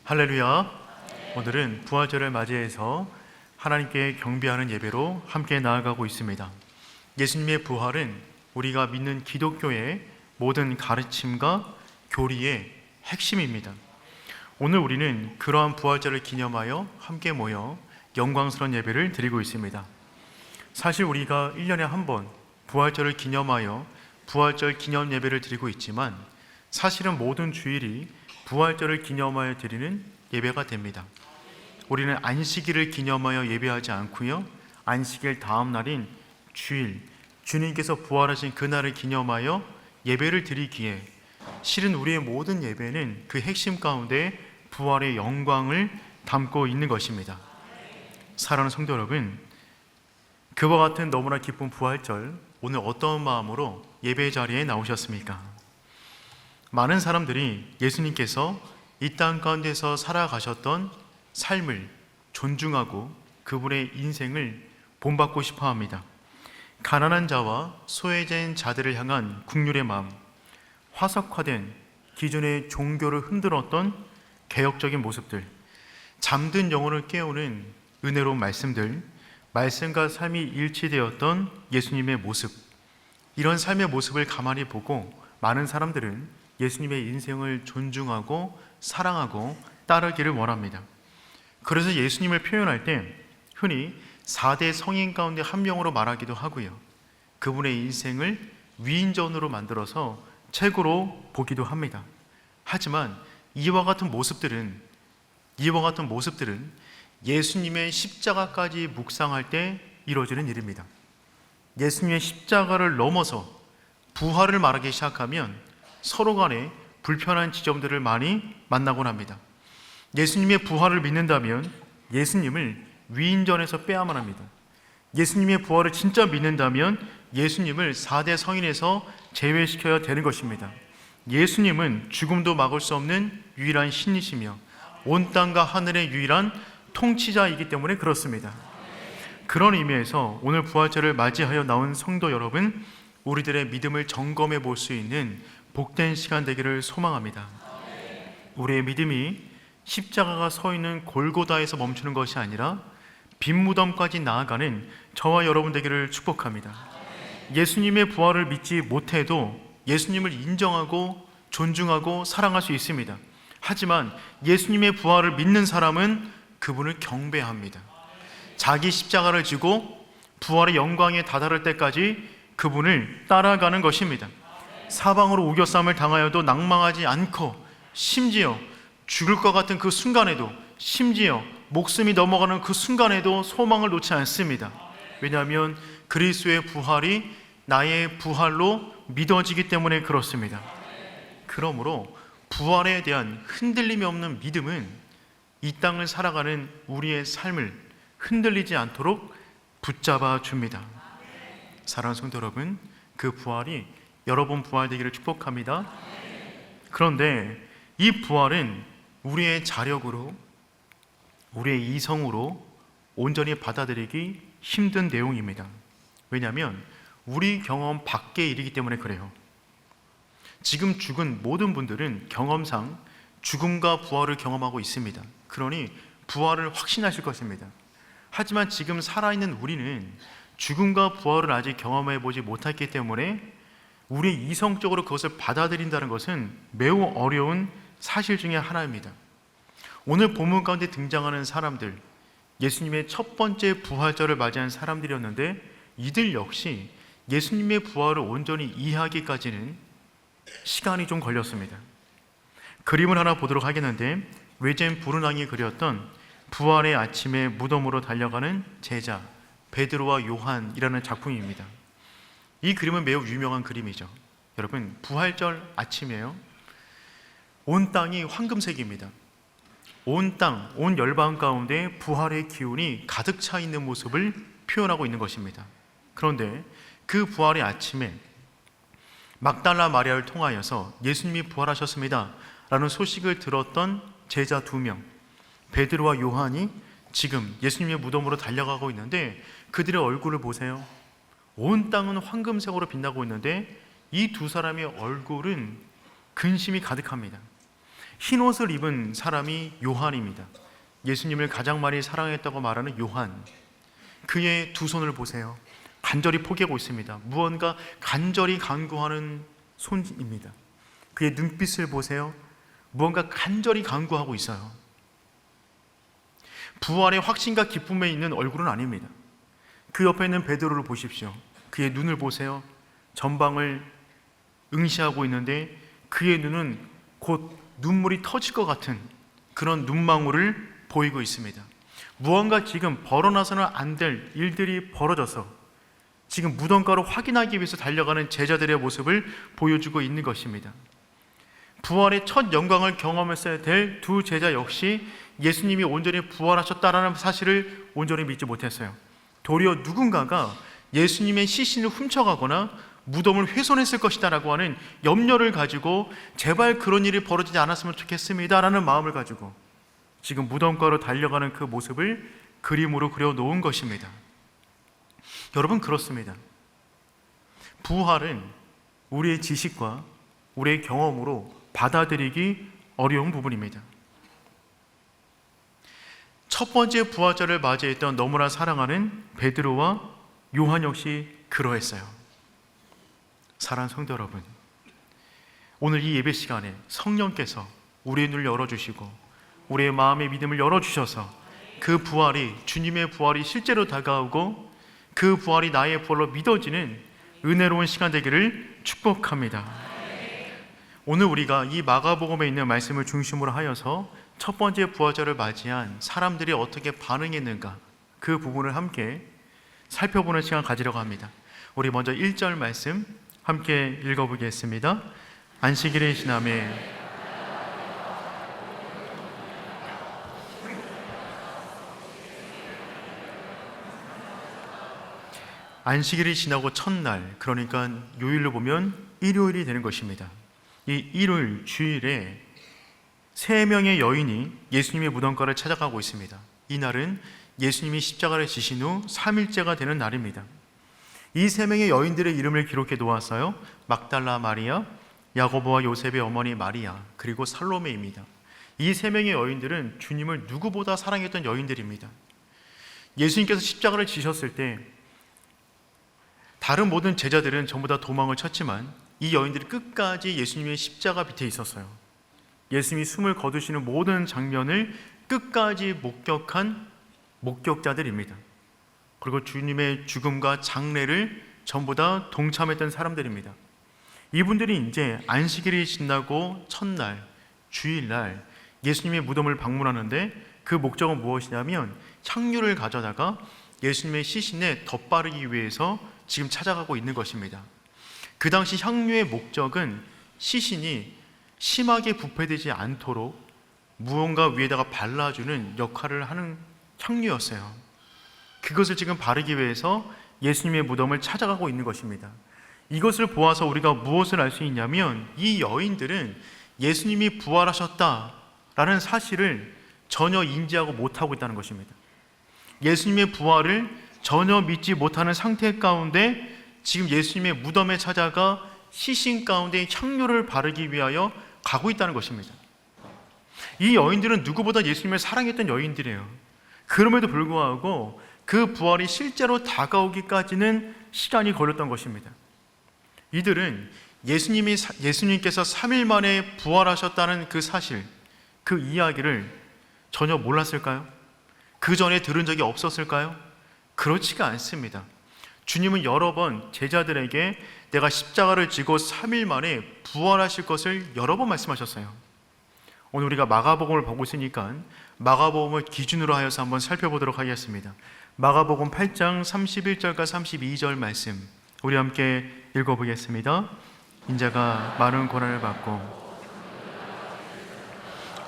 할렐루야. 오늘은 부활절을 맞이해서 하나님께 경배하는 예배로 함께 나아가고 있습니다. 예수님의 부활은 우리가 믿는 기독교의 모든 가르침과 교리의 핵심입니다. 오늘 우리는 그러한 부활절을 기념하여 함께 모여 영광스러운 예배를 드리고 있습니다. 사실 우리가 1년에 한 번 부활절을 기념하여 부활절 기념 예배를 드리고 있지만 사실은 모든 주일이 부활절을 기념하여 드리는 예배가 됩니다. 우리는 안식일을 기념하여 예배하지 않고요, 안식일 다음 날인 주일, 주님께서 부활하신 그날을 기념하여 예배를 드리기에 실은 우리의 모든 예배는 그 핵심 가운데 부활의 영광을 담고 있는 것입니다. 사랑하는 성도 여러분, 그와 같은 너무나 기쁜 부활절, 오늘 어떤 마음으로 예배 자리에 나오셨습니까? 많은 사람들이 예수님께서 이 땅 가운데서 살아가셨던 삶을 존중하고 그분의 인생을 본받고 싶어 합니다. 가난한 자와 소외된 자들을 향한 긍휼의 마음, 화석화된 기존의 종교를 흔들었던 개혁적인 모습들, 잠든 영혼을 깨우는 은혜로운 말씀들, 말씀과 삶이 일치되었던 예수님의 모습, 이런 삶의 모습을 가만히 보고 많은 사람들은 예수님의 인생을 존중하고 사랑하고 따르기를 원합니다. 그래서 예수님을 표현할 때 흔히 4대 성인 가운데 한 명으로 말하기도 하고요, 그분의 인생을 위인전으로 만들어서 책으로 보기도 합니다. 하지만 이와 같은 모습들은 예수님의 십자가까지 묵상할 때 이루어지는 일입니다. 예수님의 십자가를 넘어서 부활을 말하기 시작하면 서로 간에 불편한 지점들을 많이 만나곤 합니다. 예수님의 부활을 믿는다면 예수님을 위인전에서 빼야만 합니다. 예수님의 부활을 진짜 믿는다면 예수님을 4대 성인에서 제외시켜야 되는 것입니다. 예수님은 죽음도 막을 수 없는 유일한 신이시며 온 땅과 하늘의 유일한 통치자이기 때문에 그렇습니다. 그런 의미에서 오늘 부활절을 맞이하여 나온 성도 여러분, 우리들의 믿음을 점검해 볼 수 있는 복된 시간 되기를 소망합니다. 우리의 믿음이 십자가가 서 있는 골고다에서 멈추는 것이 아니라 빈 무덤까지 나아가는 저와 여러분 되기를 축복합니다. 예수님의 부활을 믿지 못해도 예수님을 인정하고 존중하고 사랑할 수 있습니다. 하지만 예수님의 부활을 믿는 사람은 그분을 경배합니다. 자기 십자가를 지고 부활의 영광에 다다를 때까지 그분을 따라가는 것입니다. 사방으로 우겨싸움을 당하여도 낭망하지 않고, 심지어 죽을 것 같은 그 순간에도, 심지어 목숨이 넘어가는 그 순간에도 소망을 놓지 않습니다. 왜냐하면 그리스도의 부활이 나의 부활로 믿어지기 때문에 그렇습니다. 그러므로 부활에 대한 흔들림이 없는 믿음은 이 땅을 살아가는 우리의 삶을 흔들리지 않도록 붙잡아 줍니다. 사랑하는 성도 여러분, 그 부활이 여러분 부활되기를 축복합니다. 그런데 이 부활은 우리의 자력으로, 우리의 이성으로 온전히 받아들이기 힘든 내용입니다. 왜냐하면 우리 경험 밖의 일이기 때문에 그래요. 지금 죽은 모든 분들은 경험상 죽음과 부활을 경험하고 있습니다. 그러니 부활을 확신하실 것입니다. 하지만 지금 살아있는 우리는 죽음과 부활을 아직 경험해 보지 못했기 때문에 우리 이성적으로 그것을 받아들인다는 것은 매우 어려운 사실 중에 하나입니다. 오늘 본문 가운데 등장하는 사람들, 예수님의 첫 번째 부활절을 맞이한 사람들이었는데 이들 역시 예수님의 부활을 온전히 이해하기까지는 시간이 좀 걸렸습니다. 그림을 하나 보도록 하겠는데, 외젠 브루낭이 그렸던 부활의 아침에 무덤으로 달려가는 제자 베드로와 요한이라는 작품입니다. 이 그림은 매우 유명한 그림이죠. 여러분, 부활절 아침이에요. 온 땅이 황금색입니다. 온 땅, 온 열방 가운데 부활의 기운이 가득 차 있는 모습을 표현하고 있는 것입니다. 그런데 그 부활의 아침에 막달라 마리아를 통하여서 예수님이 부활하셨습니다 라는 소식을 들었던 제자 2명, 베드로와 요한이 지금 예수님의 무덤으로 달려가고 있는데 그들의 얼굴을 보세요. 온 땅은 황금색으로 빛나고 있는데 이 두 사람의 얼굴은 근심이 가득합니다. 흰 옷을 입은 사람이 요한입니다. 예수님을 가장 많이 사랑했다고 말하는 요한. 그의 두 손을 보세요. 간절히 포기하고 있습니다. 무언가 간절히 간구하는 손입니다. 그의 눈빛을 보세요. 무언가 간절히 간구하고 있어요. 부활의 확신과 기쁨에 있는 얼굴은 아닙니다. 그 옆에 있는 베드로를 보십시오. 그의 눈을 보세요. 전방을 응시하고 있는데 그의 눈은 곧 눈물이 터질 것 같은 그런 눈망울을 보이고 있습니다. 무언가 지금 벌어나서는 안 될 일들이 벌어져서 지금 무덤가로 확인하기 위해서 달려가는 제자들의 모습을 보여주고 있는 것입니다. 부활의 첫 영광을 경험했어야 될 두 제자 역시 예수님이 온전히 부활하셨다라는 사실을 온전히 믿지 못했어요. 도리어 누군가가 예수님의 시신을 훔쳐가거나 무덤을 훼손했을 것이다 라고 하는 염려를 가지고 제발 그런 일이 벌어지지 않았으면 좋겠습니다 라는 마음을 가지고 지금 무덤가로 달려가는 그 모습을 그림으로 그려놓은 것입니다. 여러분, 그렇습니다. 부활은 우리의 지식과 우리의 경험으로 받아들이기 어려운 부분입니다. 첫 번째 부활절을 맞이했던 너무나 사랑하는 베드로와 요한 역시 그러했어요. 사랑하는 성도 여러분, 오늘 이 예배 시간에 성령께서 우리의 눈을 열어주시고 우리의 마음의 믿음을 열어주셔서 그 부활이, 주님의 부활이 실제로 다가오고 그 부활이 나의 부활로 믿어지는 은혜로운 시간 되기를 축복합니다. 오늘 우리가 이 마가복음에 있는 말씀을 중심으로 하여서 첫 번째 부활절을 맞이한 사람들이 어떻게 반응했는가, 그 부분을 함께 살펴보는 시간 가지려고 합니다. 우리 먼저 1절 말씀 함께 읽어보겠습니다. 안식일에 지나매 안식일이 지나고 첫날, 그러니까 요일로 보면 일요일이 되는 것입니다. 이 일요일 주일에 3명의 여인이 예수님의 무덤가를 찾아가고 있습니다. 이날은 예수님이 십자가를 지신 후 3일째가 되는 날입니다. 이 3명의 여인들의 이름을 기록해 놓았어요. 막달라 마리아, 야고보와 요셉의 어머니 마리아, 그리고 살로메입니다. 이 3명의 여인들은 주님을 누구보다 사랑했던 여인들입니다. 예수님께서 십자가를 지셨을 때 다른 모든 제자들은 전부 다 도망을 쳤지만 이 여인들이 끝까지 예수님의 십자가 밑에 있었어요. 예수님이 숨을 거두시는 모든 장면을 끝까지 목격한 목격자들입니다. 그리고 주님의 죽음과 장례를 전부 다 동참했던 사람들입니다. 이분들이 이제 안식일이 지나고 첫날, 주일날 예수님의 무덤을 방문하는데 그 목적은 무엇이냐면 향유를 가져다가 예수님의 시신에 덧바르기 위해서 지금 찾아가고 있는 것입니다. 그 당시 향유의 목적은 시신이 심하게 부패되지 않도록 무언가 위에다가 발라주는 역할을 하는 향유였어요. 그것을 지금 바르기 위해서 예수님의 무덤을 찾아가고 있는 것입니다. 이것을 보아서 우리가 무엇을 알 수 있냐면 이 여인들은 예수님이 부활하셨다라는 사실을 전혀 인지하고 못하고 있다는 것입니다. 예수님의 부활을 전혀 믿지 못하는 상태 가운데 지금 예수님의 무덤에 찾아가 시신 가운데 향료를 바르기 위하여 가고 있다는 것입니다. 이 여인들은 누구보다 예수님을 사랑했던 여인들이에요. 그럼에도 불구하고 그 부활이 실제로 다가오기까지는 시간이 걸렸던 것입니다. 이들은 예수님께서 3일 만에 부활하셨다는 그 사실, 그 이야기를 전혀 몰랐을까요? 그 전에 들은 적이 없었을까요? 그렇지가 않습니다. 주님은 여러 번 제자들에게 내가 십자가를 지고 3일 만에 부활하실 것을 여러 번 말씀하셨어요. 오늘 우리가 마가복음을 보고 있으니까 마가복음을 기준으로 하여서 한번 살펴보도록 하겠습니다. 마가복음 8장 31절과 32절 말씀 우리 함께 읽어보겠습니다. 인자가 많은 고난을 받고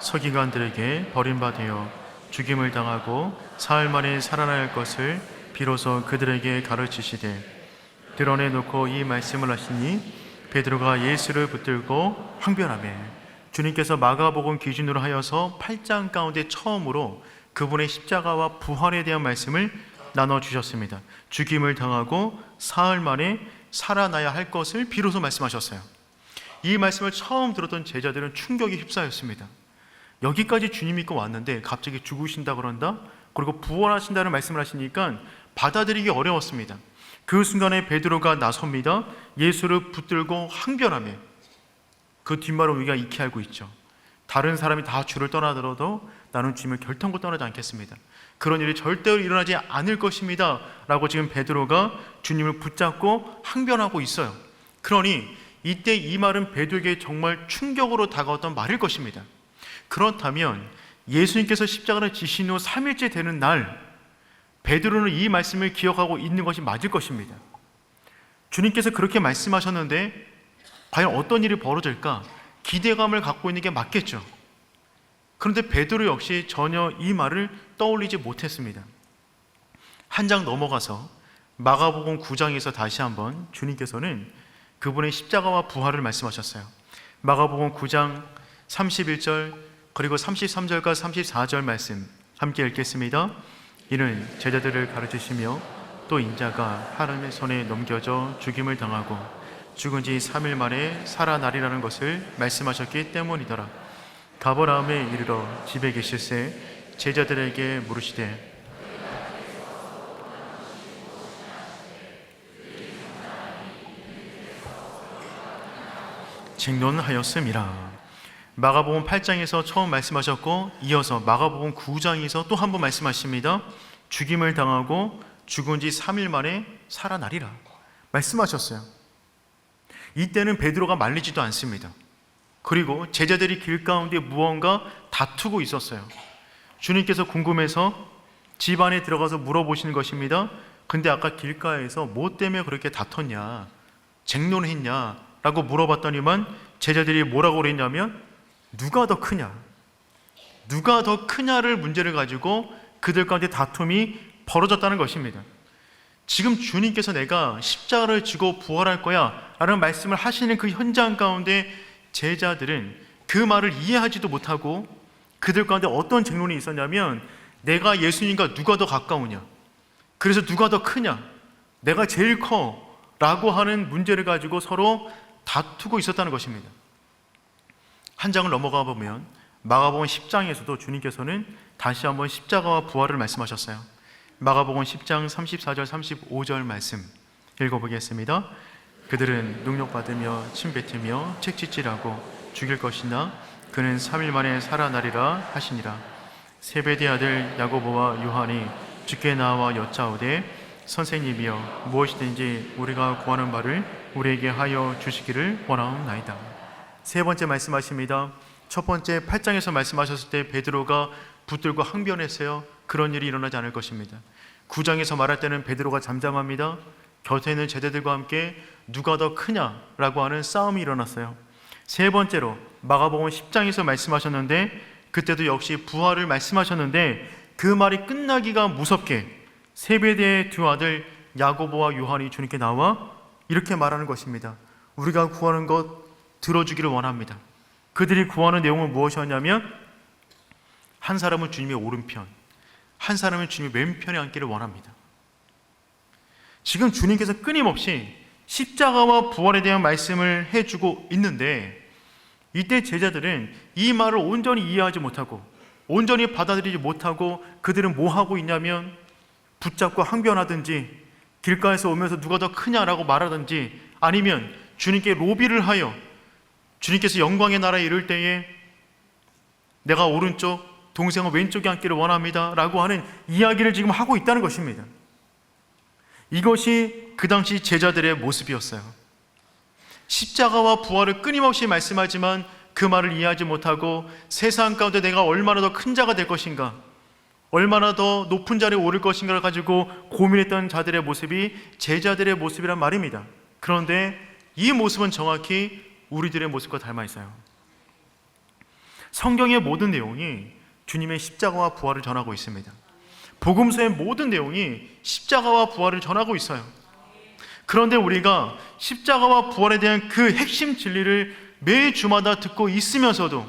서기관들에게 버림받아 죽임을 당하고 사흘 만에 살아날 것을 비로소 그들에게 가르치시되 드러내놓고 이 말씀을 하시니 베드로가 예수를 붙들고 항변하매 주님께서 마가복음 기준으로 하여서 8장 가운데 처음으로 그분의 십자가와 부활에 대한 말씀을 나눠주셨습니다. 죽임을 당하고 사흘 만에 살아나야 할 것을 비로소 말씀하셨어요. 이 말씀을 처음 들었던 제자들은 충격에 휩싸였습니다. 여기까지 주님 믿고 왔는데 갑자기 죽으신다 그런다? 그리고 부활하신다는 말씀을 하시니까 받아들이기 어려웠습니다. 그 순간에 베드로가 나섭니다. 예수를 붙들고 항변하며, 그 뒷말은 우리가 익히 알고 있죠. 다른 사람이 다 주를 떠나더라도 나는 주님을 결탄코 떠나지 않겠습니다. 그런 일이 절대로 일어나지 않을 것입니다 라고 지금 베드로가 주님을 붙잡고 항변하고 있어요. 그러니 이때 이 말은 베드로에게 정말 충격으로 다가왔던 말일 것입니다. 그렇다면 예수님께서 십자가를 지신 후 3일째 되는 날, 베드로는 이 말씀을 기억하고 있는 것이 맞을 것입니다. 주님께서 그렇게 말씀하셨는데 과연 어떤 일이 벌어질까 기대감을 갖고 있는 게 맞겠죠. 그런데 베드로 역시 전혀 이 말을 떠올리지 못했습니다. 한 장 넘어가서 마가복음 9장에서 다시 한번 주님께서는 그분의 십자가와 부활을 말씀하셨어요. 마가복음 9장 31절 그리고 33절과 34절 말씀 함께 읽겠습니다. 이는 제자들을 가르치시며 또 인자가 하나님의 손에 넘겨져 죽임을 당하고 죽은 지 3일 만에 살아나리라는 것을 말씀하셨기 때문이더라. 가버나움에 이르러 집에 계실새 제자들에게 물으시되 쟁론하였음이라. 마가복음 8장에서 처음 말씀하셨고 이어서 마가복음 9장에서 또 한 번 말씀하십니다. 죽임을 당하고 죽은 지 3일 만에 살아나리라 말씀하셨어요. 이때는 베드로가 말리지도 않습니다. 그리고 제자들이 길 가운데 무언가 다투고 있었어요. 주님께서 궁금해서 집 안에 들어가서 물어보시는 것입니다. 근데 아까 길가에서 뭐 때문에 그렇게 다퉜냐, 쟁론했냐 라고 물어봤더니만 제자들이 뭐라고 그랬냐면 누가 더 크냐, 누가 더 크냐를 문제를 가지고 그들 가운데 다툼이 벌어졌다는 것입니다. 지금 주님께서 내가 십자가를 지고 부활할 거야 라는 말씀을 하시는 그 현장 가운데 제자들은 그 말을 이해하지도 못하고 그들 가운데 어떤 쟁론이 있었냐면 내가 예수님과 누가 더 가까우냐, 그래서 누가 더 크냐, 내가 제일 커 라고 하는 문제를 가지고 서로 다투고 있었다는 것입니다. 한 장을 넘어가 보면 마가복음 10장에서도 주님께서는 다시 한번 십자가와 부활을 말씀하셨어요. 마가복음 10장 34절 35절 말씀 읽어보겠습니다. 그들은 능력받으며 침뱉으며 책짓질하고 죽일 것이나 그는 3일 만에 살아나리라 하시니라. 세베대 아들 야고보와 요한이 주께 나와 여짜오되 선생님이여 무엇이든지 우리가 구하는 바를 우리에게 하여 주시기를 원하옵나이다. 세 번째 말씀하십니다. 첫 번째 8장에서 말씀하셨을 때 베드로가 붙들고 항변했어요. 그런 일이 일어나지 않을 것입니다. 9장에서 말할 때는 베드로가 잠잠합니다. 곁에 있는 제자들과 함께 누가 더 크냐라고 하는 싸움이 일어났어요. 세 번째로 마가복음 10장에서 말씀하셨는데 그때도 역시 부활을 말씀하셨는데 그 말이 끝나기가 무섭게 세베대의 두 아들 야고보와 요한이 주님께 나와 이렇게 말하는 것입니다. 우리가 구하는 것 들어주기를 원합니다. 그들이 구하는 내용은 무엇이었냐면 한 사람은 주님의 오른편, 한 사람은 주님의 왼편에 앉기를 원합니다. 지금 주님께서 끊임없이 십자가와 부활에 대한 말씀을 해주고 있는데 이때 제자들은 이 말을 온전히 이해하지 못하고 온전히 받아들이지 못하고 그들은 뭐 하고 있냐면 붙잡고 항변하든지 길가에서 오면서 누가 더 크냐라고 말하든지 아니면 주님께 로비를 하여 주님께서 영광의 나라에 이를 때에 내가 오른쪽, 동생은 왼쪽에 앉기를 원합니다 라고 하는 이야기를 지금 하고 있다는 것입니다. 이것이 그 당시 제자들의 모습이었어요. 십자가와 부활을 끊임없이 말씀하지만 그 말을 이해하지 못하고 세상 가운데 내가 얼마나 더 큰 자가 될 것인가, 얼마나 더 높은 자리에 오를 것인가를 가지고 고민했던 자들의 모습이 제자들의 모습이란 말입니다. 그런데 이 모습은 정확히 우리들의 모습과 닮아 있어요. 성경의 모든 내용이 주님의 십자가와 부활을 전하고 있습니다. 복음서의 모든 내용이 십자가와 부활을 전하고 있어요. 그런데 우리가 십자가와 부활에 대한 그 핵심 진리를 매 주마다 듣고 있으면서도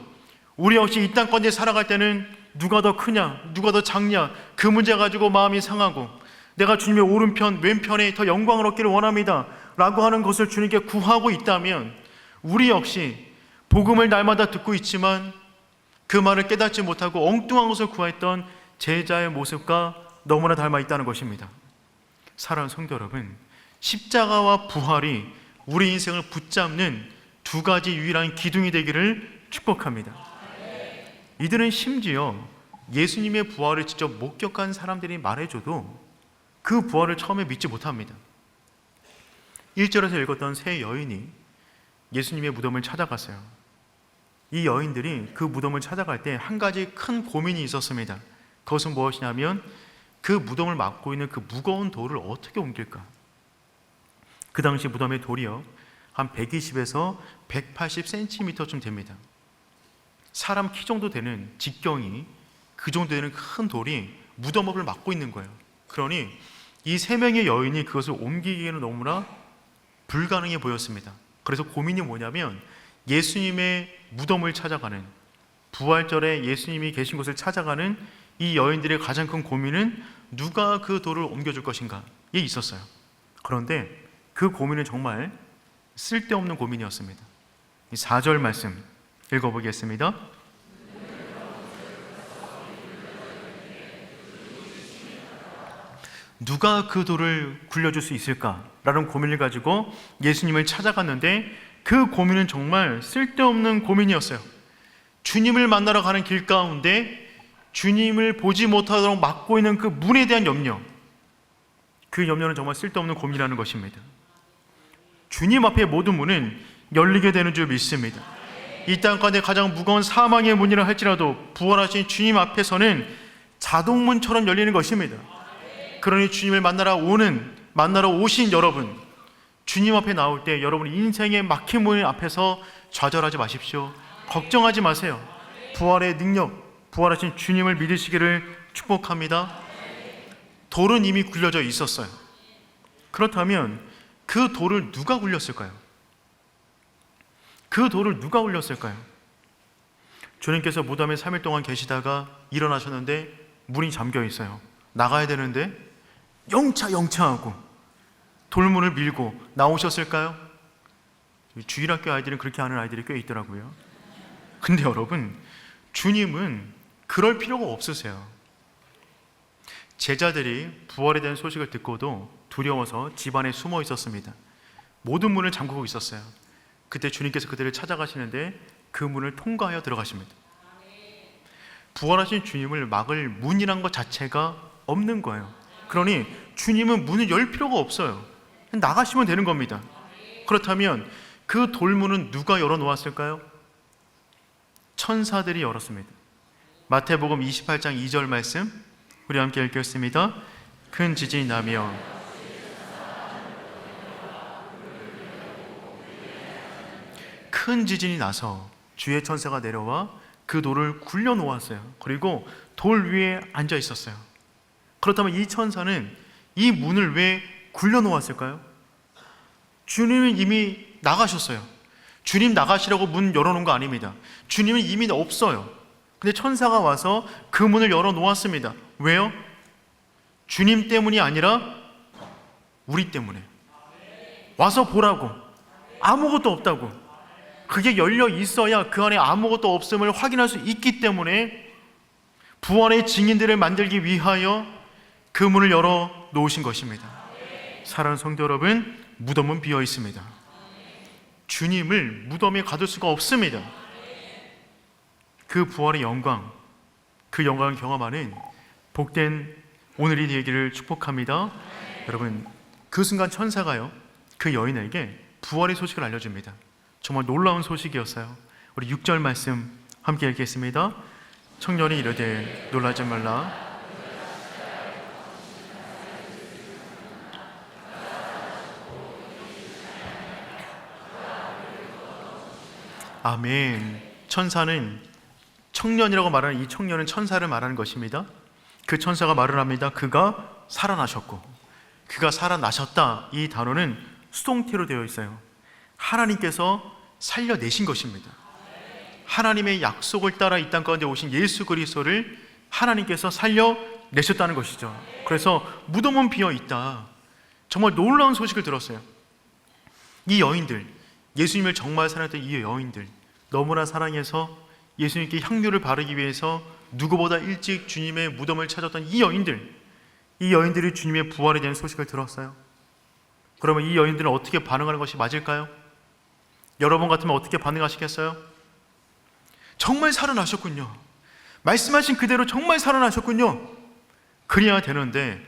우리 역시 이 땅 가운데 살아갈 때는 누가 더 크냐, 누가 더 작냐, 그 문제 가지고 마음이 상하고 내가 주님의 오른편, 왼편에 더 영광을 얻기를 원합니다 라고 하는 것을 주님께 구하고 있다면 우리 역시 복음을 날마다 듣고 있지만 그 말을 깨닫지 못하고 엉뚱한 것을 구했던 제자의 모습과 너무나 닮아 있다는 것입니다. 사랑하는 성도 여러분, 십자가와 부활이 우리 인생을 붙잡는 두 가지 유일한 기둥이 되기를 축복합니다. 이들은 심지어 예수님의 부활을 직접 목격한 사람들이 말해줘도 그 부활을 처음에 믿지 못합니다. 1절에서 읽었던 세 여인이 예수님의 무덤을 찾아갔어요. 이 여인들이 그 무덤을 찾아갈 때 한 가지 큰 고민이 있었습니다. 그것은 무엇이냐면 그 무덤을 막고 있는 그 무거운 돌을 어떻게 옮길까? 그 당시 무덤의 돌이요, 한 120에서 180cm쯤 됩니다. 사람 키 정도 되는 직경이 그 정도 되는 큰 돌이 무덤을 막고 있는 거예요. 그러니 이 세 명의 여인이 그것을 옮기기에는 너무나 불가능해 보였습니다. 그래서 고민이 뭐냐면 예수님의 무덤을 찾아가는, 부활절에 예수님이 계신 곳을 찾아가는 이 여인들의 가장 큰 고민은 누가 그 돌을 옮겨줄 것인가에 있었어요. 그런데 그 고민은 정말 쓸데없는 고민이었습니다. 4절 말씀 읽어보겠습니다. 누가 그 돌을 굴려줄 수 있을까라는 고민을 가지고 예수님을 찾아갔는데 그 고민은 정말 쓸데없는 고민이었어요. 주님을 만나러 가는 길 가운데 주님을 보지 못하도록 막고 있는 그 문에 대한 염려, 그 염려는 정말 쓸데없는 고민이라는 것입니다. 주님 앞에 모든 문은 열리게 되는 줄 믿습니다. 이 땅 가운데 가장 무거운 사망의 문이라 할지라도 부활하신 주님 앞에서는 자동문처럼 열리는 것입니다. 그러니 주님을 만나러 오신 여러분, 주님 앞에 나올 때 여러분 인생의 막힌 문 앞에서 좌절하지 마십시오. 걱정하지 마세요. 부활의 능력, 부활하신 주님을 믿으시기를 축복합니다. 돌은 이미 굴려져 있었어요. 그렇다면 그 돌을 누가 굴렸을까요? 그 돌을 누가 굴렸을까요? 주님께서 무덤에 3일 동안 계시다가 일어나셨는데 문이 잠겨 있어요. 나가야 되는데 영차하고 돌문을 밀고 나오셨을까요? 주일학교 아이들은 그렇게 하는 아이들이 꽤 있더라고요. 근데 여러분, 주님은 그럴 필요가 없으세요. 제자들이 부활에 대한 소식을 듣고도 두려워서 집 안에 숨어 있었습니다. 모든 문을 잠그고 있었어요. 그때 주님께서 그들을 찾아가시는데 그 문을 통과하여 들어가십니다. 부활하신 주님을 막을 문이란 것 자체가 없는 거예요. 그러니 주님은 문을 열 필요가 없어요. 나가시면 되는 겁니다. 그렇다면 그 돌문은 누가 열어놓았을까요? 천사들이 열었습니다. 마태복음 28장 2절 말씀 우리 함께 읽겠습니다. 큰 지진이 나며 큰 지진이 나서 주의 천사가 내려와 그 돌을 굴려 놓았어요. 그리고 돌 위에 앉아 있었어요. 그렇다면 이 천사는 이 문을 왜 굴려 놓았을까요? 주님은 이미 나가셨어요. 주님 나가시라고 문 열어놓은 거 아닙니다. 주님은 이미 없어요. 근데 천사가 와서 그 문을 열어 놓았습니다. 왜요? 주님 때문이 아니라 우리 때문에. 와서 보라고. 아무것도 없다고. 그게 열려 있어야 그 안에 아무것도 없음을 확인할 수 있기 때문에 부활의 증인들을 만들기 위하여 그 문을 열어 놓으신 것입니다. 사랑하는 성도 여러분, 무덤은 비어 있습니다. 주님을 무덤에 가둘 수가 없습니다. 그 부활의 영광, 그 영광을 경험하는 복된 오늘이 되기를 축복합니다. 여러분, 그 순간 천사가요, 그 여인에게 부활의 소식을 알려줍니다. 정말 놀라운 소식이었어요. 우리 6절 말씀 함께 읽겠습니다. 청년이 이르되 놀라지 말라. 아멘. 천사는 청년이라고 말하는 이 청년은 천사를 말하는 것입니다. 그 천사가 말을 합니다. 그가 살아나셨고, 그가 살아나셨다. 이 단어는 수동태로 되어 있어요. 하나님께서 살려내신 것입니다. 하나님의 약속을 따라 이 땅 가운데 오신 예수 그리스도를 하나님께서 살려내셨다는 것이죠. 그래서 무덤은 비어 있다. 정말 놀라운 소식을 들었어요. 이 여인들, 예수님을 정말 사랑했던 이 여인들, 너무나 사랑해서 예수님께 향유를 바르기 위해서 누구보다 일찍 주님의 무덤을 찾았던 이 여인들이 주님의 부활에 대한 소식을 들었어요. 그러면 이 여인들은 어떻게 반응하는 것이 맞을까요? 여러분 같으면 어떻게 반응하시겠어요? 정말 살아나셨군요. 말씀하신 그대로 정말 살아나셨군요. 그래야 되는데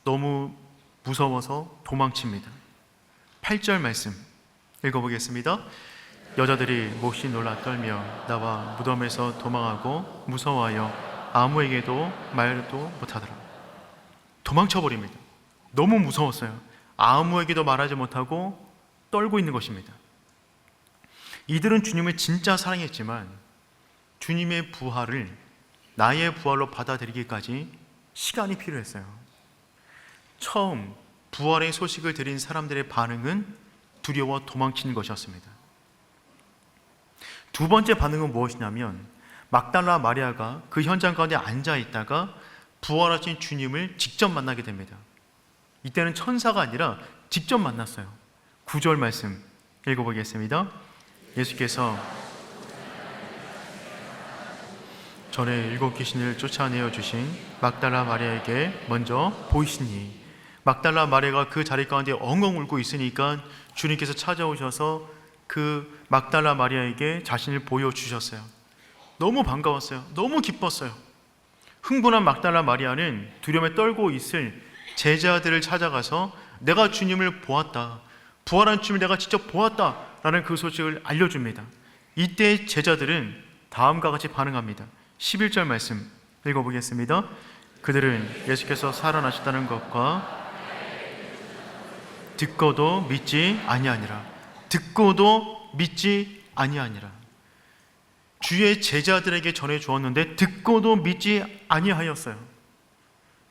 너무 무서워서 도망칩니다. 8절 말씀 읽어보겠습니다. 여자들이 몹시 놀라 떨며 나와 무덤에서 도망하고 무서워하여 아무에게도 말도 못하더라. 도망쳐버립니다. 너무 무서웠어요. 아무에게도 말하지 못하고 떨고 있는 것입니다. 이들은 주님을 진짜 사랑했지만 주님의 부활을 나의 부활로 받아들이기까지 시간이 필요했어요. 처음 부활의 소식을 들은 사람들의 반응은 두려워 도망치는 것이었습니다. 두 번째 반응은 무엇이냐면 막달라 마리아가 그 현장 가운데 앉아 있다가 부활하신 주님을 직접 만나게 됩니다. 이때는 천사가 아니라 직접 만났어요. 9절 말씀 읽어보겠습니다. 예수께서 전에 7 귀신을 쫓아내어 주신 막달라 마리아에게 먼저 보이시니, 막달라 마리아가 그 자리 가운데 엉엉 울고 있으니까 주님께서 찾아오셔서 그 막달라 마리아에게 자신을 보여주셨어요. 너무 반가웠어요. 너무 기뻤어요. 흥분한 막달라 마리아는 두려움에 떨고 있을 제자들을 찾아가서 내가 주님을 보았다, 부활한 주님을 내가 직접 보았다 라는 그 소식을 알려줍니다. 이때 제자들은 다음과 같이 반응합니다. 11절 말씀 읽어보겠습니다. 그들은 예수께서 살아나셨다는 것과 듣고도 믿지 아니하니라. 듣고도 믿지 아니하니라. 주의 제자들에게 전해 주었는데 듣고도 믿지 아니하였어요.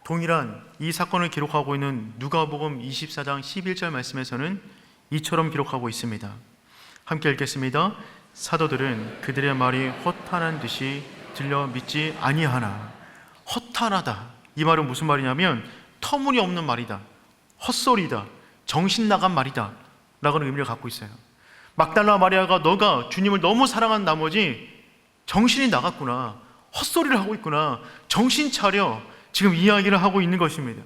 동일한 이 사건을 기록하고 있는 누가복음 24장 11절 말씀에서는 이처럼 기록하고 있습니다. 함께 읽겠습니다. 사도들은 그들의 말이 허탄한 듯이 들려 믿지 아니하나. 허탄하다, 이 말은 무슨 말이냐면 터무니없는 말이다, 헛소리다, 정신 나간 말이다 라는 의미를 갖고 있어요. 막달라 마리아가 너가 주님을 너무 사랑한 나머지 정신이 나갔구나, 헛소리를 하고 있구나, 정신 차려, 지금 이야기를 하고 있는 것입니다.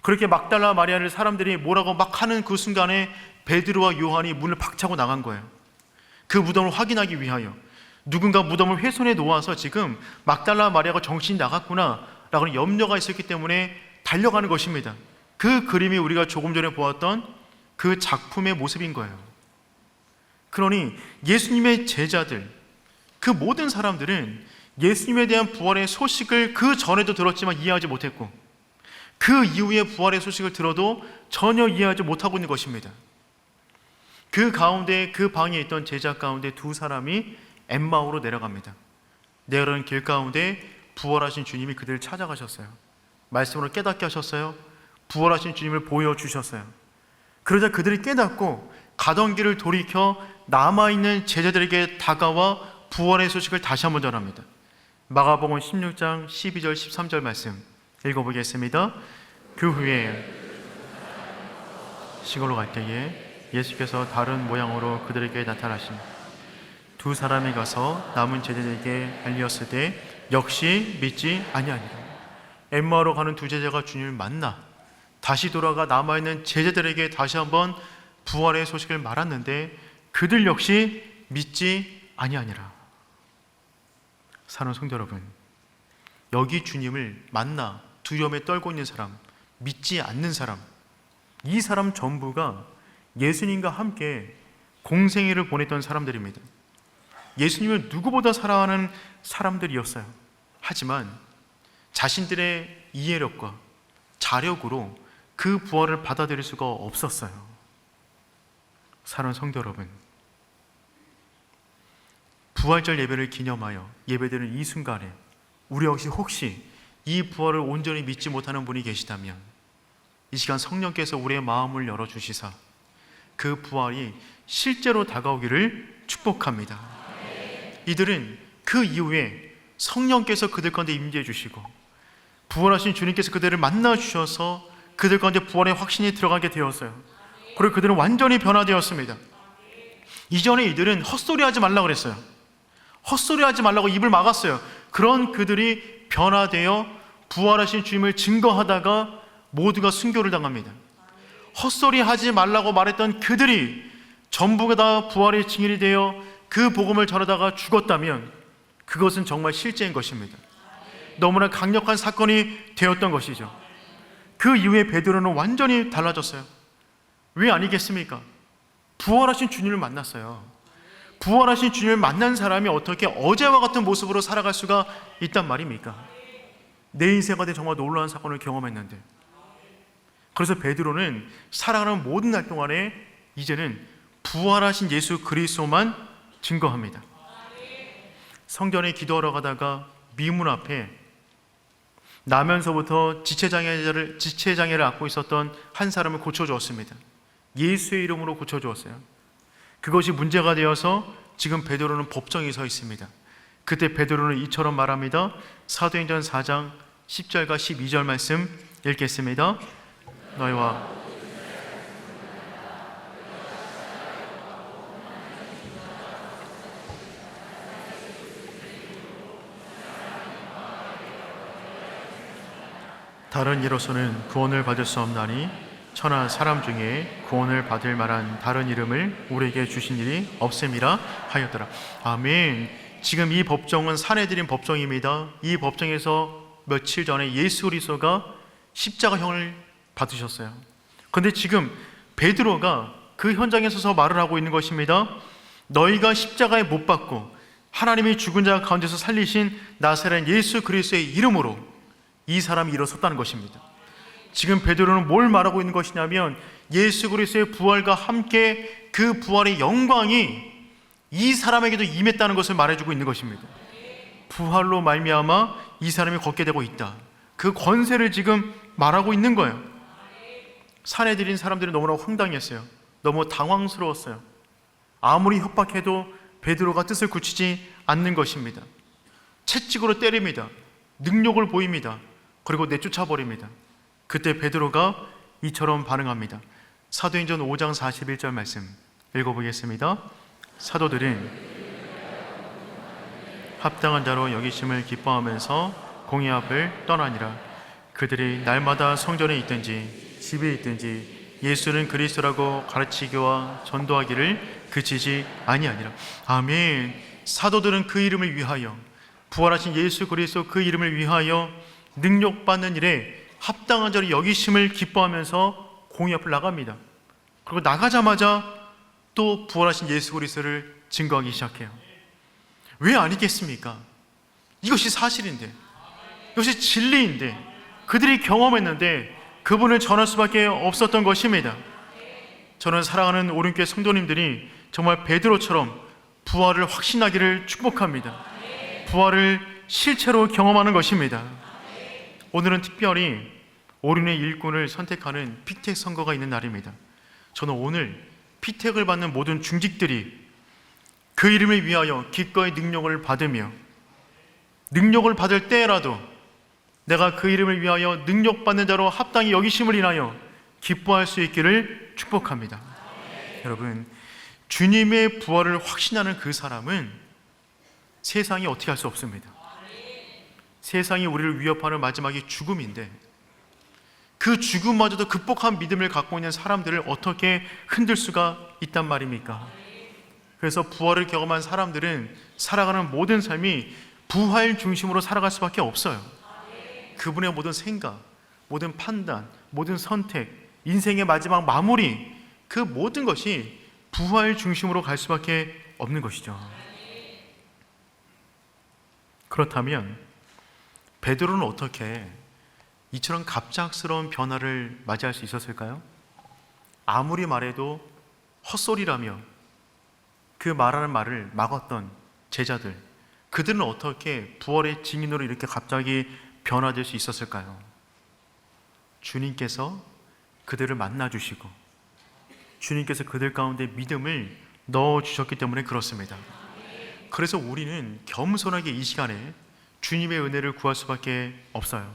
그렇게 막달라 마리아를 사람들이 뭐라고 막 하는 그 순간에 베드로와 요한이 문을 박차고 나간 거예요. 그 무덤을 확인하기 위하여. 누군가 무덤을 훼손해 놓아서 지금 막달라 마리아가 정신이 나갔구나 라고 염려가 있었기 때문에 달려가는 것입니다. 그 그림이 우리가 조금 전에 보았던 그 작품의 모습인 거예요. 그러니 예수님의 제자들, 그 모든 사람들은 예수님에 대한 부활의 소식을 그 전에도 들었지만 이해하지 못했고, 그 이후에 부활의 소식을 들어도 전혀 이해하지 못하고 있는 것입니다. 그 가운데, 그 방에 있던 제자 가운데 두 사람이 엠마오로 내려갑니다. 내려가는 길 가운데 부활하신 주님이 그들을 찾아가셨어요. 말씀으로 깨닫게 하셨어요. 부활하신 주님을 보여주셨어요. 그러자 그들이 깨닫고 가던 길을 돌이켜 남아있는 제자들에게 다가와 부활의 소식을 다시 한번 전합니다. 마가복음 16장 12절 13절 말씀 읽어보겠습니다. 그 후에 시골로 갈 때에 예수께서 다른 모양으로 그들에게 나타나신 두 사람이 가서 남은 제자들에게 알렸을 때 역시 믿지 아니하니라. 엠마오로 가는 두 제자가 주님을 만나 다시 돌아가 남아있는 제자들에게 다시 한번 부활의 소식을 말았는데 그들 역시 믿지 아니하니라. 사랑하는 성도 여러분, 여기 주님을 만나 두려움에 떨고 있는 사람, 믿지 않는 사람, 이 사람 전부가 예수님과 함께 공생애를 보냈던 사람들입니다. 예수님을 누구보다 사랑하는 사람들이었어요. 하지만 자신들의 이해력과 자력으로 그 부활을 받아들일 수가 없었어요. 사랑하는 성도 여러분, 부활절 예배를 기념하여 예배드리는 이 순간에 우리 역시 혹시 이 부활을 온전히 믿지 못하는 분이 계시다면 이 시간 성령께서 우리의 마음을 열어주시사 그 부활이 실제로 다가오기를 축복합니다. 이들은 그 이후에 성령께서 그들 가운데 임재해 주시고 부활하신 주님께서 그들을 만나 주셔서 그들 가운데 부활의 확신이 들어가게 되었어요. 그리고 그들은 완전히 변화되었습니다. 이전에 이들은 헛소리 하지 말라고 그랬어요. 헛소리하지 말라고 입을 막았어요. 그런 그들이 변화되어 부활하신 주님을 증거하다가 모두가 순교를 당합니다. 헛소리하지 말라고 말했던 그들이 전부가 다 부활의 증인이 되어 그 복음을 전하다가 죽었다면 그것은 정말 실제인 것입니다. 너무나 강력한 사건이 되었던 것이죠. 그 이후에 베드로는 완전히 달라졌어요. 왜 아니겠습니까? 부활하신 주님을 만났어요. 부활하신 주님을 만난 사람이 어떻게 어제와 같은 모습으로 살아갈 수가 있단 말입니까? 내 인생 가운데 정말 놀라운 사건을 경험했는데, 그래서 베드로는 살아가는 모든 날 동안에 이제는 부활하신 예수 그리스도만 증거합니다. 성전에 기도하러 가다가 미문 앞에 나면서부터 지체장애를 앓고 있었던 한 사람을 고쳐주었습니다. 예수의 이름으로 고쳐주었어요. 그것이 문제가 되어서 지금 베드로는 법정에 서 있습니다. 그때 베드로는 이처럼 말합니다. 사도행전 4장 10절과 12절 말씀 읽겠습니다. 너희와 다른 이로서는 구원을 받을 수 없나니 천하 사람 중에 구원을 받을 만한 다른 이름을 우리에게 주신 일이 없음이라 하였더라. 아멘. 지금 이 법정은 사내들인 법정입니다. 이 법정에서 며칠 전에 예수 그리스도가 십자가형을 받으셨어요. 그런데 지금 베드로가 그 현장에 서서 말을 하고 있는 것입니다. 너희가 십자가에 못 박고 하나님이 죽은 자 가운데서 살리신 나사렛 예수 그리스도의 이름으로 이 사람이 일어섰다는 것입니다. 지금 베드로는 뭘 말하고 있는 것이냐면 예수 그리스도의 부활과 함께 그 부활의 영광이 이 사람에게도 임했다는 것을 말해주고 있는 것입니다. 부활로 말미암아 이 사람이 걷게 되고 있다. 그 권세를 지금 말하고 있는 거예요. 사내들인 사람들이 너무나 황당했어요. 너무 당황스러웠어요. 아무리 협박해도 베드로가 뜻을 굳히지 않는 것입니다. 채찍으로 때립니다. 능력을 보입니다. 그리고 내쫓아 버립니다. 그때 베드로가 이처럼 반응합니다. 사도행전 5장 41절 말씀 읽어보겠습니다. 사도들은 합당한 자로 여기심을 기뻐하면서 공의 앞을 떠나니라. 그들이 날마다 성전에 있든지 집에 있든지 예수는 그리스도라고 가르치기와 전도하기를 그치지 아니하니라. 아멘. 사도들은 그 이름을 위하여, 부활하신 예수 그리스도 그 이름을 위하여 능력받는 일에 합당한 자로 여기심을 기뻐하면서 공의 앞을 나갑니다. 그리고 나가자마자 또 부활하신 예수 그리스도를 증거하기 시작해요. 왜 아니겠습니까? 이것이 사실인데, 이것이 진리인데, 그들이 경험했는데 그분을 전할 수밖에 없었던 것입니다. 저는 사랑하는 오륜교회 성도님들이 정말 베드로처럼 부활을 확신하기를 축복합니다. 부활을 실체로 경험하는 것입니다. 오늘은 특별히 오륜의 일꾼을 선택하는 피택 선거가 있는 날입니다. 저는 오늘 피택을 받는 모든 중직들이 그 이름을 위하여 기꺼이 능력을 받으며, 능력을 받을 때라도 내가 그 이름을 위하여 능력받는 자로 합당히 여기심을 인하여 기뻐할 수 있기를 축복합니다. 여러분, 주님의 부활을 확신하는 그 사람은 세상이 어떻게 할 수 없습니다. 세상이 우리를 위협하는 마지막이 죽음인데, 그 죽음마저도 극복한 믿음을 갖고 있는 사람들을 어떻게 흔들 수가 있단 말입니까? 그래서 부활을 경험한 사람들은 살아가는 모든 삶이 부활 중심으로 살아갈 수밖에 없어요. 그분의 모든 생각, 모든 판단, 모든 선택, 인생의 마지막 마무리, 그 모든 것이 부활 중심으로 갈 수밖에 없는 것이죠. 그렇다면 베드로는 어떻게 이처럼 갑작스러운 변화를 맞이할 수 있었을까요? 아무리 말해도 헛소리라며 그 말하는 말을 막았던 제자들, 그들은 어떻게 부활의 증인으로 이렇게 갑자기 변화될 수 있었을까요? 주님께서 그들을 만나주시고 주님께서 그들 가운데 믿음을 넣어주셨기 때문에 그렇습니다. 그래서 우리는 겸손하게 이 시간에 주님의 은혜를 구할 수밖에 없어요.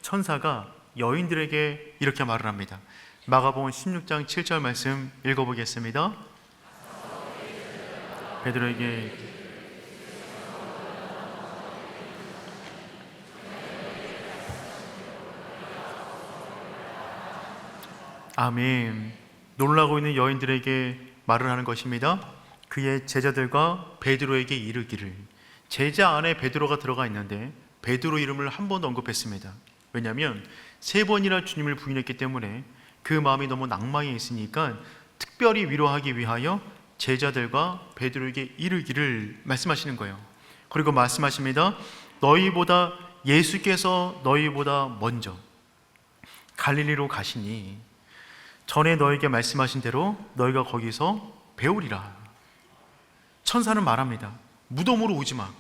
천사가 여인들에게 이렇게 말을 합니다. 마가복음 16장 7절 말씀 읽어보겠습니다. 베드로에게 아멘. 놀라고 있는 여인들에게 말을 하는 것입니다. 그의 제자들과 베드로에게 이르기를. 제자 안에 베드로가 들어가 있는데 베드로 이름을 한 번도 언급했습니다. 왜냐하면 3번이나 주님을 부인했기 때문에 그 마음이 너무 낭망해 있으니까 특별히 위로하기 위하여 제자들과 베드로에게 이르기를 말씀하시는 거예요. 그리고 말씀하십니다. 예수께서 너희보다 먼저 갈릴리로 가시니 전에 너에게 말씀하신 대로 너희가 거기서 배우리라. 천사는 말합니다. 무덤으로 오지 마.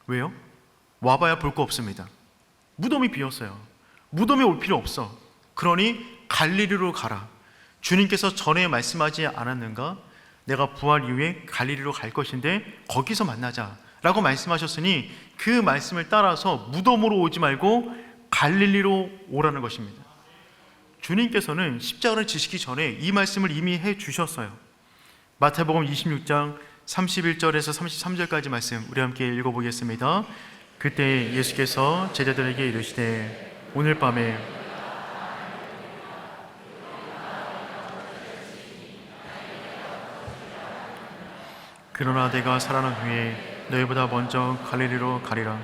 왜요? 와봐야 볼 거 없습니다. 무덤이 비었어요. 무덤에 올 필요 없어. 그러니 갈릴리로 가라. 주님께서 전에 말씀하지 않았는가? 내가 부활 이후에 갈릴리로 갈 것인데 거기서 만나자 라고 말씀하셨으니 그 말씀을 따라서 무덤으로 오지 말고 갈릴리로 오라는 것입니다. 주님께서는 십자가를 지시기 전에 이 말씀을 이미 해주셨어요. 마태복음 26장 31절에서 33절까지 말씀 우리 함께 읽어보겠습니다. 그때 예수께서 제자들에게 이르시되 오늘 밤에 그러나 내가 살아난 후에 너희보다 먼저 갈릴리로 가리라.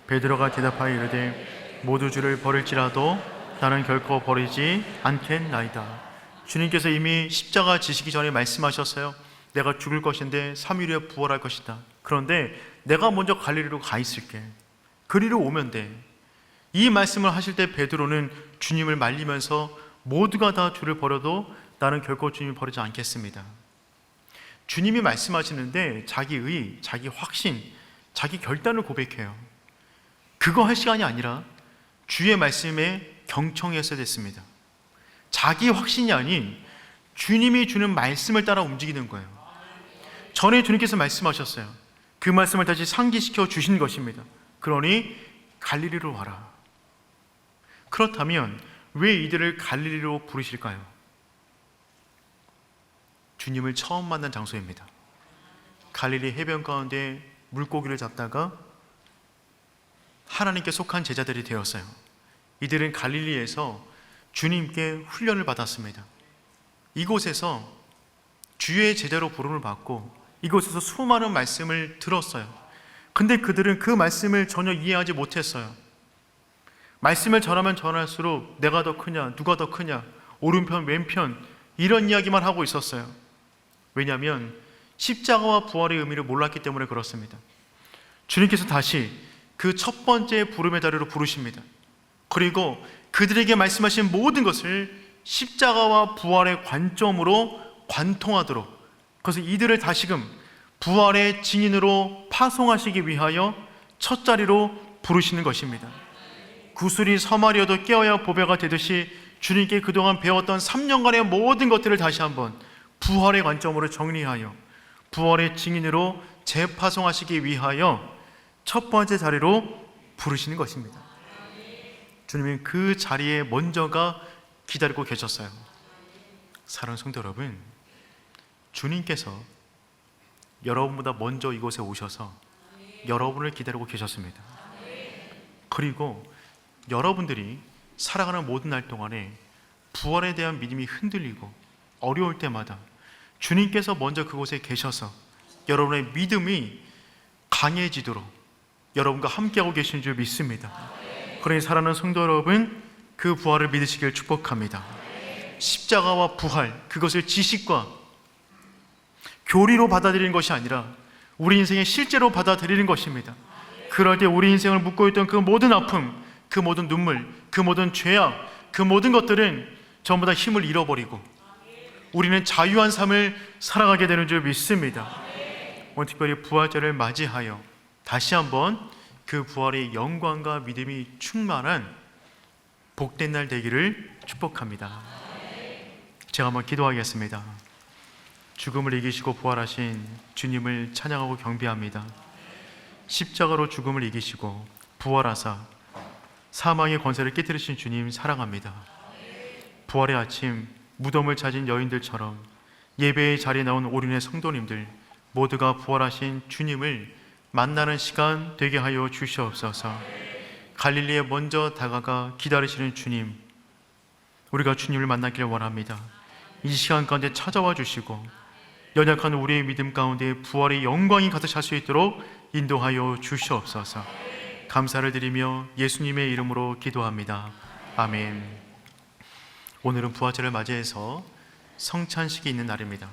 베드로가 대답하여 이르되 모두 주를 버릴지라도 나는 결코 버리지 않겠나이다. 주님께서 이미 십자가 지시기 전에 말씀하셨어요. 내가 죽을 것인데 3일 후에 부활할 것이다. 그런데 내가 먼저 갈릴리로 가 있을게. 그리로 오면 돼. 이 말씀을 하실 때 베드로는 주님을 말리면서 모두가 다 주를 버려도 나는 결코 주님을 버리지 않겠습니다. 주님이 말씀하시는데 자기 확신, 자기 결단을 고백해요. 그거 할 시간이 아니라 주의 말씀에 경청했어야 됐습니다. 자기 확신이 아닌 주님이 주는 말씀을 따라 움직이는 거예요. 전에 주님께서 말씀하셨어요. 그 말씀을 다시 상기시켜 주신 것입니다. 그러니 갈릴리로 와라. 그렇다면 왜 이들을 갈릴리로 부르실까요? 주님을 처음 만난 장소입니다. 갈릴리 해변 가운데 물고기를 잡다가 하나님께 속한 제자들이 되었어요. 이들은 갈릴리에서 주님께 훈련을 받았습니다. 이곳에서 주의 제자로 부름을 받고 이곳에서 수많은 말씀을 들었어요. 근데 그들은 그 말씀을 전혀 이해하지 못했어요. 말씀을 전하면 전할수록 내가 더 크냐, 누가 더 크냐, 오른편, 왼편 이런 이야기만 하고 있었어요. 왜냐하면 십자가와 부활의 의미를 몰랐기 때문에 그렇습니다. 주님께서 다시 그 첫 번째 부름의 자리로 부르십니다. 그리고 그들에게 말씀하신 모든 것을 십자가와 부활의 관점으로 관통하도록, 그래서 이들을 다시금 부활의 증인으로 파송하시기 위하여 첫 자리로 부르시는 것입니다. 구슬이 서말이어도 깨어야 보배가 되듯이 주님께 그동안 배웠던 3년간의 모든 것들을 다시 한번 부활의 관점으로 정리하여 부활의 증인으로 재파송하시기 위하여 첫 번째 자리로 부르시는 것입니다. 주님은 그 자리에 먼저가 기다리고 계셨어요. 사랑하는 성도 여러분, 주님께서 여러분보다 먼저 이곳에 오셔서 여러분을 기다리고 계셨습니다. 그리고 여러분들이 살아가는 모든 날 동안에 부활에 대한 믿음이 흔들리고 어려울 때마다 주님께서 먼저 그곳에 계셔서 여러분의 믿음이 강해지도록 여러분과 함께하고 계신 줄 믿습니다. 그러니 사랑하는 성도 여러분, 그 부활을 믿으시길 축복합니다. 십자가와 부활, 그것을 지식과 교리로 받아들이는 것이 아니라 우리 인생의 실제로 받아들이는 것입니다. 그럴 때 우리 인생을 묶고 있던 그 모든 아픔, 그 모든 눈물, 그 모든 죄악, 그 모든 것들은 전부 다 힘을 잃어버리고 우리는 자유한 삶을 살아가게 되는 줄 믿습니다. 오늘 특별히 부활절을 맞이하여 다시 한번 그 부활의 영광과 믿음이 충만한 복된 날 되기를 축복합니다. 제가 한번 기도하겠습니다. 죽음을 이기시고 부활하신 주님을 찬양하고 경배합니다. 십자가로 죽음을 이기시고 부활하사 사망의 권세를 깨뜨리신 주님 사랑합니다. 부활의 아침 무덤을 찾은 여인들처럼 예배의 자리에 나온 오륜의 성도님들 모두가 부활하신 주님을 만나는 시간 되게 하여 주시옵소서. 갈릴리에 먼저 다가가 기다리시는 주님, 우리가 주님을 만나길 원합니다. 이 시간 가운데 찾아와 주시고 연약한 우리의 믿음 가운데 부활의 영광이 가득 찰 수 있도록 인도하여 주시옵소서. 감사를 드리며 예수님의 이름으로 기도합니다. 아멘. 오늘은 부활절을 맞이해서 성찬식이 있는 날입니다.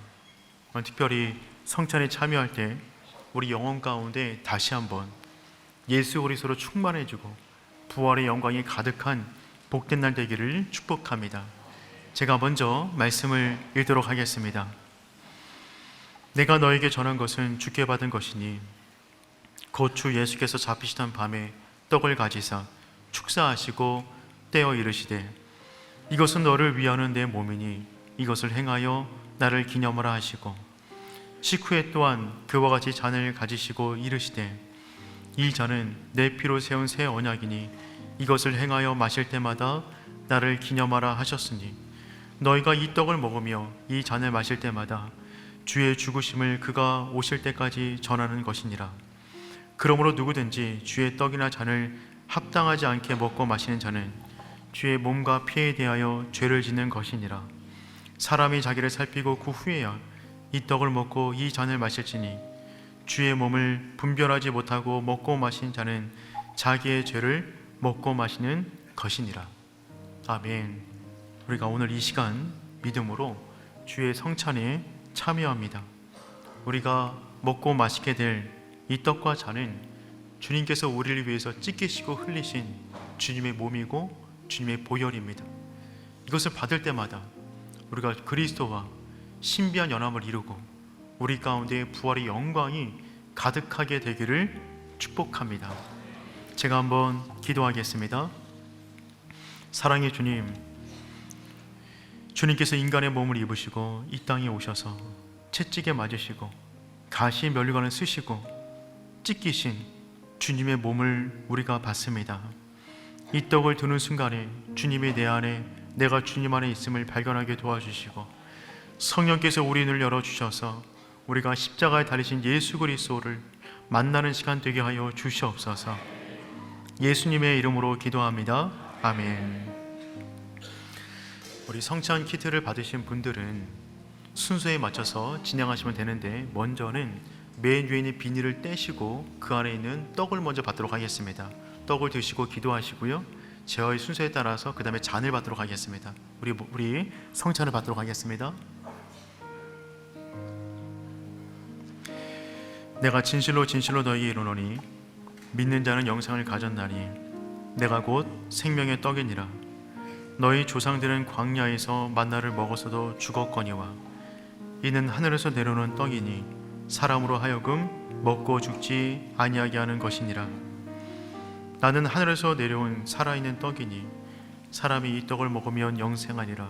특별히 성찬에 참여할 때 우리 영혼 가운데 다시 한번 예수 그리스도로 충만해지고 부활의 영광이 가득한 복된 날 되기를 축복합니다. 제가 먼저 말씀을 읽도록 하겠습니다. 내가 너에게 전한 것은 주께 받은 것이니 곧 주 예수께서 잡히시던 밤에 떡을 가지사 축사하시고 떼어 이르시되 이것은 너를 위하는 내 몸이니 이것을 행하여 나를 기념하라 하시고 식후에 또한 그와 같이 잔을 가지시고 이르시되 이 잔은 내 피로 세운 새 언약이니 이것을 행하여 마실 때마다 나를 기념하라 하셨으니 너희가 이 떡을 먹으며 이 잔을 마실 때마다 주의 죽으심을 그가 오실 때까지 전하는 것이니라. 그러므로 누구든지 주의 떡이나 잔을 합당하지 않게 먹고 마시는 자는 주의 몸과 피에 대하여 죄를 짓는 것이니라. 사람이 자기를 살피고 그 후에야 이 떡을 먹고 이 잔을 마실지니 주의 몸을 분별하지 못하고 먹고 마신 자는 자기의 죄를 먹고 마시는 것이니라. 아멘. 우리가 오늘 이 시간 믿음으로 주의 성찬에 참여합니다. 우리가 먹고 마시게 될 이 떡과 잔은 주님께서 우리를 위해서 찢기시고 흘리신 주님의 몸이고 주님의 보혈입니다. 이것을 받을 때마다 우리가 그리스도와 신비한 연합을 이루고 우리 가운데 부활의 영광이 가득하게 되기를 축복합니다. 제가 한번 기도하겠습니다. 사랑의 주님, 주님께서 인간의 몸을 입으시고 이 땅에 오셔서 채찍에 맞으시고 가시 면류관을 쓰시고 찢기신 주님의 몸을 우리가 받습니다. 이 떡을 드는 순간에 주님이 내 안에, 내가 주님 안에 있음을 발견하게 도와주시고 성령께서 우리 눈을 열어주셔서 우리가 십자가에 달리신 예수 그리스도를 만나는 시간 되게 하여 주시옵소서. 예수님의 이름으로 기도합니다. 아멘. 우리 성찬 키트를 받으신 분들은 순서에 맞춰서 진행하시면 되는데 먼저는 맨 위에 있는 비닐을 떼시고 그 안에 있는 떡을 먼저 받도록 하겠습니다. 떡을 드시고 기도하시고요. 제어의 순서에 따라서 그 다음에 잔을 받도록 하겠습니다. 우리 성찬을 받도록 하겠습니다. 내가 진실로 진실로 너희에게 이르노니 믿는 자는 영생을 가졌나니 내가 곧 생명의 떡이니라. 너희 조상들은 광야에서 만나를 먹어서도 죽었거니와 이는 하늘에서 내려오는 떡이니 사람으로 하여금 먹고 죽지 아니하게 하는 것이니라. 나는 하늘에서 내려온 살아있는 떡이니 사람이 이 떡을 먹으면 영생하니라.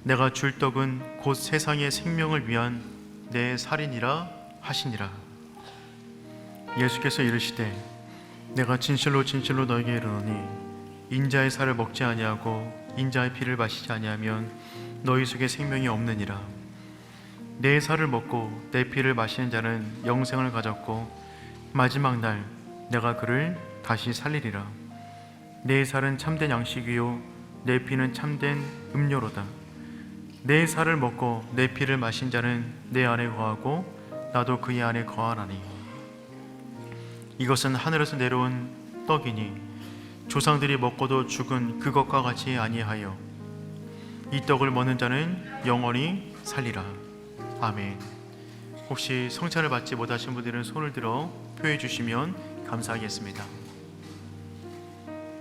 내가 줄 떡은 곧 세상의 생명을 위한 내 살이니라 하시니라. 예수께서 이르시되 내가 진실로 진실로 너에게 이르노니 인자의 살을 먹지 아니하고 인자의 피를 마시지 아니하면 너희 속에 생명이 없느니라. 내 살을 먹고 내 피를 마시는 자는 영생을 가졌고 마지막 날 내가 그를 다시 살리리라. 내 살은 참된 양식이요 내 피는 참된 음료로다. 내 살을 먹고 내 피를 마신 자는 내 안에 거하고 나도 그의 안에 거하나니 이것은 하늘에서 내려온 떡이니 조상들이 먹고도 죽은 그것과 같이 아니하여 이 떡을 먹는 자는 영원히 살리라. 아멘. 혹시 성찬을 받지 못하신 분들은 손을 들어 표해 주시면 감사하겠습니다.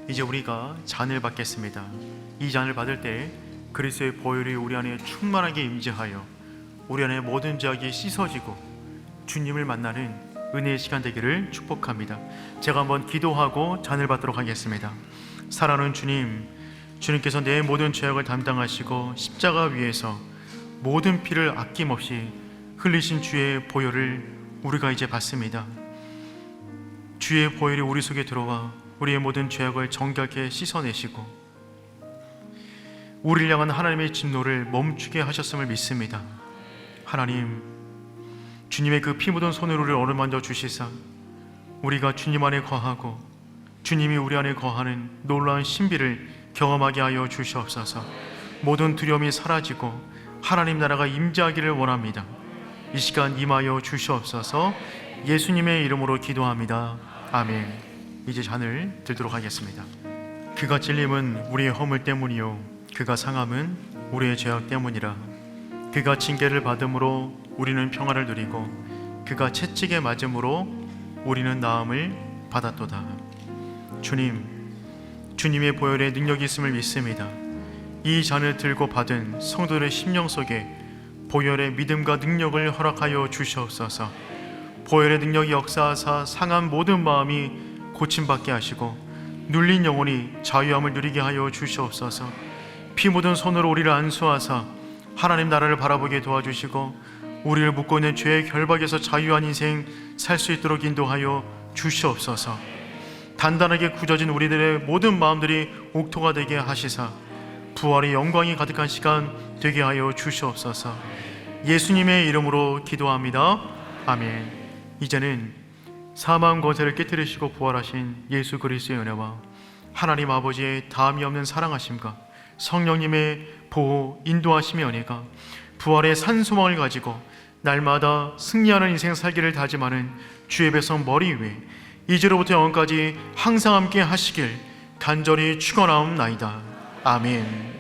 이제 우리가 잔을 받겠습니다. 이 잔을 받을 때 그리스도의 보혈이 우리 안에 충만하게 임재하여 우리 안에 모든 죄악이 씻어지고 주님을 만나는 은혜의 시간 되기를 축복합니다. 제가 한번 기도하고 잔을 받도록 하겠습니다. 사랑하는 주님, 주님께서 내 모든 죄악을 담당하시고 십자가 위에서 모든 피를 아낌없이 흘리신 주의 보혈을 우리가 이제 받습니다. 주의 보혈이 우리 속에 들어와 우리의 모든 죄악을 정결케 씻어내시고 우리를 향한 하나님의 진노를 멈추게 하셨음을 믿습니다. 하나님, 주님의 그 피 묻은 손으로 우리를 어루만져 주시사 우리가 주님 안에 거하고 주님이 우리 안에 거하는 놀라운 신비를 경험하게 하여 주시옵소서. 모든 두려움이 사라지고 하나님 나라가 임재하기를 원합니다. 이 시간 임하여 주시옵소서. 예수님의 이름으로 기도합니다. 아멘. 이제 잔을 들도록 하겠습니다. 그가 찔림은 우리의 허물 때문이요 그가 상함은 우리의 죄악 때문이라. 그가 징계를 받음으로 우리는 평화를 누리고 그가 채찍에 맞음으로 우리는 나음을 받았도다. 주님의 보혈의 능력이 있음을 믿습니다. 이 잔을 들고 받은 성도들의 심령 속에 보혈의 믿음과 능력을 허락하여 주시옵소서. 보혈의 능력이 역사하사 상한 모든 마음이 고침받게 하시고 눌린 영혼이 자유함을 누리게 하여 주시옵소서. 피 묻은 손으로 우리를 안수하사 하나님 나라를 바라보게 도와주시고 우리를 묶고 있는 죄의 결박에서 자유한 인생 살 수 있도록 인도하여 주시옵소서. 단단하게 굳어진 우리들의 모든 마음들이 옥토가 되게 하시사 부활의 영광이 가득한 시간 되게 하여 주시옵소서. 예수님의 이름으로 기도합니다. 아멘. 이제는 사망 권세를 깨뜨리시고 부활하신 예수 그리스도의 은혜와 하나님 아버지의 다함이 없는 사랑하심과 성령님의 보호 인도하심의 은혜가 부활의 산소망을 가지고 날마다 승리하는 인생 살기를 다짐하는 주의 백성 머리 위에 이제로부터 영원까지 항상 함께 하시길 간절히 축원하옵나이다. 아멘.